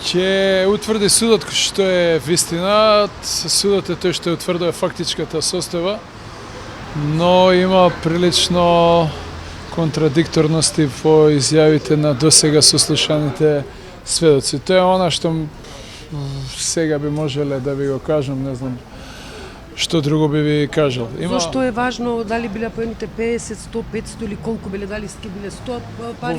Ќе утврди судот што е вистина, судот е тој што утврдува фактичката состојба, но има прилично контрадикторности во изјавите на досега сослушаните сведоци. Тоа е она што сега би можеле да ви го кажам, не знам што друго би ви кажал. Зошто е важно дали биле поените 50, 100, 500 или колку биле, дали биле 100 пари?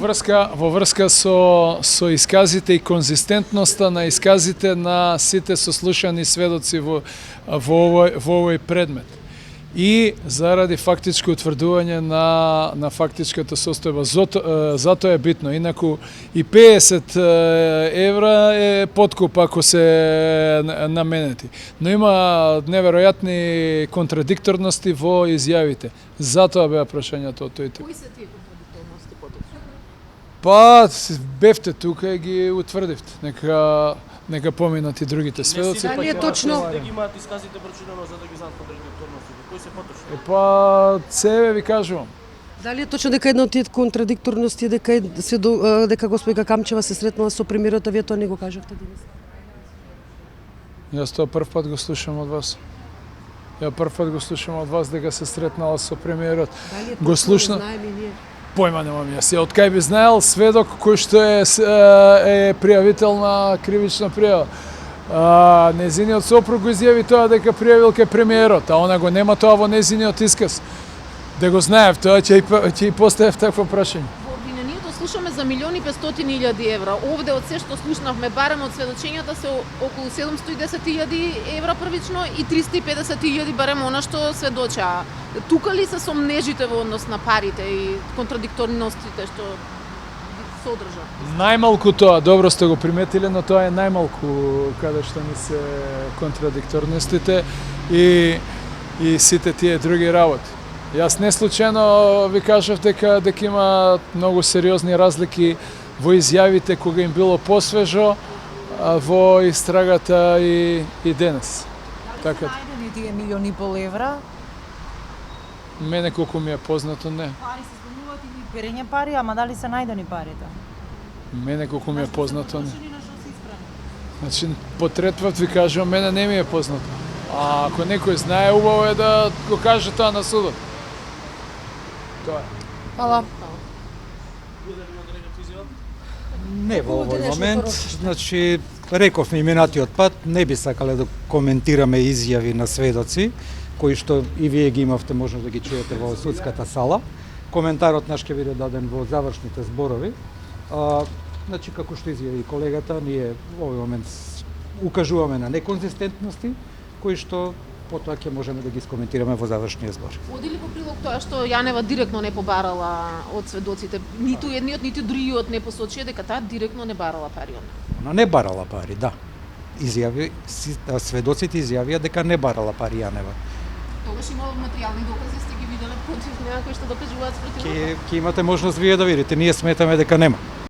Во врска со исказите и конзистентноста на исказите на сите сослушани сведоци во овој предмет. И заради фактичко утврдување на фактичката состојба. Затоа е битно. Инаку и 50 евра е подкуп ако се наменети. Но има неверојатни контрадикторности во изјавите. Затоа беа прашањата од тој тип. Кои се тие контрадикторности потоци? Па, бевте тука и ги утврдивте. Нека поминат и другите сведоци. Дали е точно? Да ги имаат исказите прочитано за да ги знаат контрадикторности. Кои се поточни? Па, себе ви кажувам. Дали е точно дека една од тие контрадикторности е дека господика Камчева се сретнала со премиерот, а вие тоа не го кажавте денес? Јас тоа прв пат го слушам од вас. Дека се сретнала со премиерот. Дали е Го точно, слушна. не знаеме и ние. Појма немам јас. Од кај би знаел сведок кој што е пријавител на кривична пријава. Незиниот сопруг го изјави тоа дека пријавил кај премиерот, а она го нема тоа во незиниот исказ. Да го знаев тоа, ќе и поставев такво прашање. Во обвинението слушаме за 1.500.000 евра. Овде од се што слушнавме, барем од сведочењата се околу 710.000 евра првично и 350.000 барем она што сведочаа. Тука ли се сомнежите во однос на парите и контрадикторностите што содржат? Најмалку тоа, добро сте го приметиле, но тоа е најмалку каде што ни се контрадикторностите и сите тие други работи. Јас не случајно ви кажав дека има многу сериозни разлики во изјавите кога им било посвежо во истрагата и денес. Дали се најдени тие 1.500.000 евра? Мене колку ми е познато не. Пари се спомнуваат и перење пари, ама дали се најдени парите? Мене колку ми е познато не. Значи, потретват ви кажувам, мене не ми е познато. А ако некој знае, убаво е да го каже тоа на судот. Тоа е. Фала. Не во овој момент, значи рековме и минатиот пат, не би сакале да коментираме изјави на сведоци, кои што и вие ги имавте можност да ги чуете во судската сала. Коментарот наш ќе биде даден во завршните зборови. Значи, како што изјави колегата, ние во овој момент укажуваме на неконзистентности, кои што потоа ќе можеме да ги скоментираме во завршниот збор. Оди ли во прилог тоа што Јанева директно не побарала од сведоците? Ниту едниот, ниту другиот не посочија дека таа директно не барала пари од неа. Она не барала пари, да. Сведоците изјавија дека не барала пари Јанева. Тогаш имало материјални докази, сте ги виделе против неа кои што докажуваат спротив? Ќе имате можност вие да видите, ние сметаме дека нема.